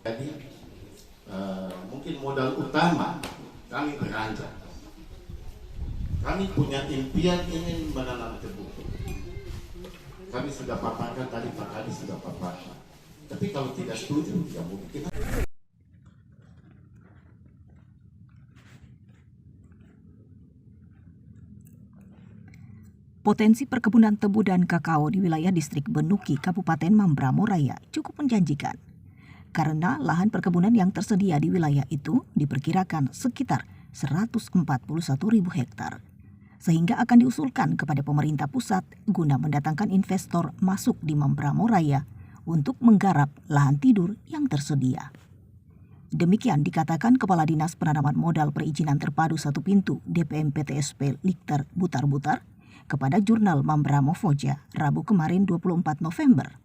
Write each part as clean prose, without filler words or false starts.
Jadi mungkin modal utama kami beranjak. Kami punya impian ingin menanam tebu. Kami sudah paparkan tadi, Pak Kadi sudah paparkan. Tapi kalau tidak setuju, ya mungkin. Potensi perkebunan tebu dan kakao di wilayah distrik Benuki, Kabupaten Mambramo Raya cukup menjanjikan. Karena lahan perkebunan yang tersedia di wilayah itu diperkirakan sekitar 141.000 hektar. Sehingga akan diusulkan kepada pemerintah pusat guna mendatangkan investor masuk di Mambramo Raya untuk menggarap lahan tidur yang tersedia. Demikian dikatakan Kepala Dinas Penanaman Modal Perizinan Terpadu Satu Pintu DPM PTSP Likter Butar-Butar kepada jurnal Mambramo Foja Rabu kemarin 24 November.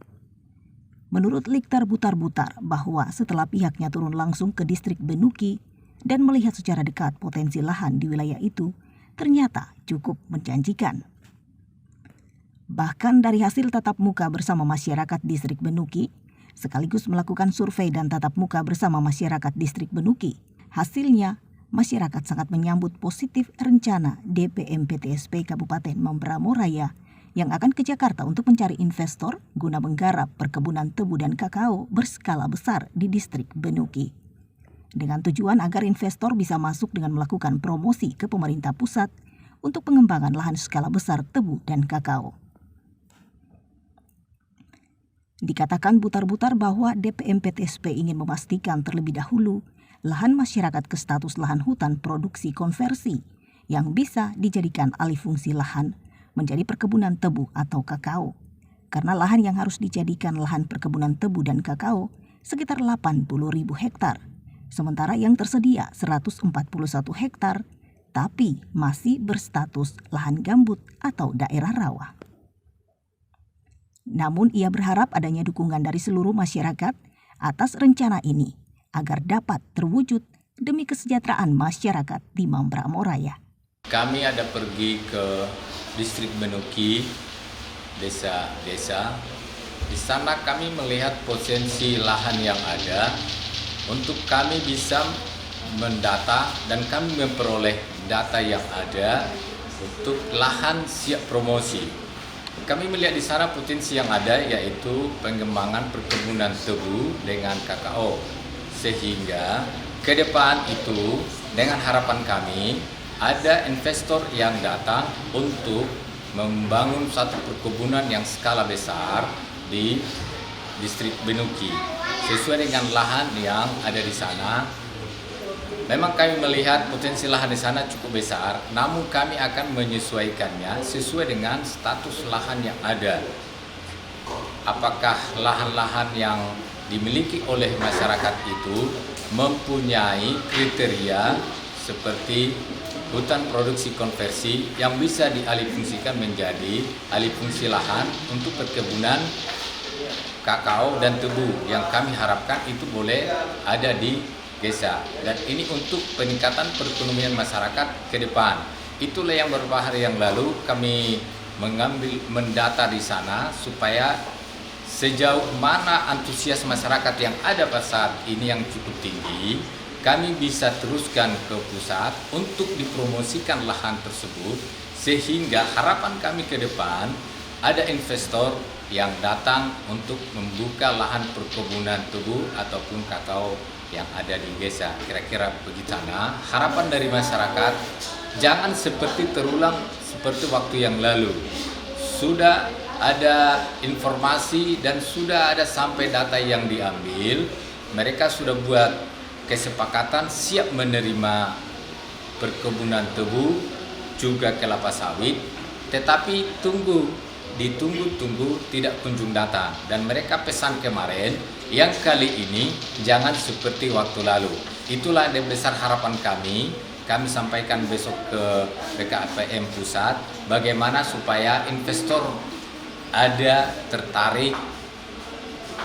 Menurut Likter Butar-Butar bahwa setelah pihaknya turun langsung ke distrik Benuki dan melihat secara dekat potensi lahan di wilayah itu, ternyata cukup menjanjikan. Bahkan dari hasil tatap muka bersama masyarakat distrik Benuki, sekaligus melakukan survei dan tatap muka bersama masyarakat distrik Benuki, hasilnya masyarakat sangat menyambut positif rencana DPM PTSP Kabupaten Mambramo Raya yang akan ke Jakarta untuk mencari investor guna menggarap perkebunan tebu dan kakao berskala besar di distrik Benuki. Dengan tujuan agar investor bisa masuk dengan melakukan promosi ke pemerintah pusat untuk pengembangan lahan skala besar tebu dan kakao. Dikatakan Butar-Butar bahwa DPM PTSP ingin memastikan terlebih dahulu lahan masyarakat ke status lahan hutan produksi konversi yang bisa dijadikan alih fungsi lahan menjadi perkebunan tebu atau kakao. Karena lahan yang harus dijadikan lahan perkebunan tebu dan kakao sekitar 80.000 hektar, sementara yang tersedia 141 hektar, tapi masih berstatus lahan gambut atau daerah rawa. Namun ia berharap adanya dukungan dari seluruh masyarakat atas rencana ini, agar dapat terwujud demi kesejahteraan masyarakat di Mambramo Raya. Kami ada pergi ke distrik Benuki, desa-desa. Di sana kami melihat potensi lahan yang ada untuk kami bisa mendata dan kami memperoleh data yang ada untuk lahan siap promosi. Kami melihat di sana potensi yang ada yaitu pengembangan perkebunan tebu dengan kakao. Sehingga ke depan itu dengan harapan kami ada investor yang datang untuk membangun satu perkebunan yang skala besar di distrik Benuki sesuai dengan lahan yang ada di sana. Memang kami melihat potensi lahan di sana cukup besar, namun kami akan menyesuaikannya sesuai dengan status lahan yang ada. Apakah lahan-lahan yang dimiliki oleh masyarakat itu mempunyai kriteria seperti hutan produksi konversi yang bisa dialihfungsikan menjadi alih fungsi lahan untuk perkebunan kakao dan tebu yang kami harapkan itu boleh ada di desa, dan ini untuk peningkatan perekonomian masyarakat ke depan. Itulah yang beberapa hari yang lalu kami mendata di sana supaya sejauh mana antusias masyarakat yang ada pada saat ini yang cukup tinggi, kami bisa teruskan ke pusat untuk dipromosikan lahan tersebut, sehingga harapan kami ke depan ada investor yang datang untuk membuka lahan perkebunan tebu ataupun kakao yang ada di desa. Kira-kira begitu. Nah, harapan dari masyarakat jangan seperti terulang seperti waktu yang lalu. Sudah ada informasi dan sudah ada sampai data yang diambil, mereka sudah buat kesepakatan siap menerima perkebunan tebu juga kelapa sawit, tetapi ditunggu tidak kunjung datang, dan mereka pesan kemarin yang kali ini jangan seperti waktu lalu. Itulah yang besar harapan kami sampaikan besok ke BKPM pusat bagaimana supaya investor ada tertarik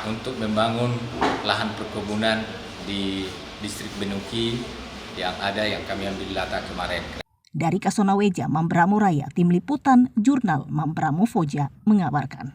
untuk membangun lahan perkebunan di distrik Benuki yang kami ambil data kemarin. Dari Kasonaweja, Mambramo Raya, Tim Liputan Jurnal Mambramo Foja mengabarkan.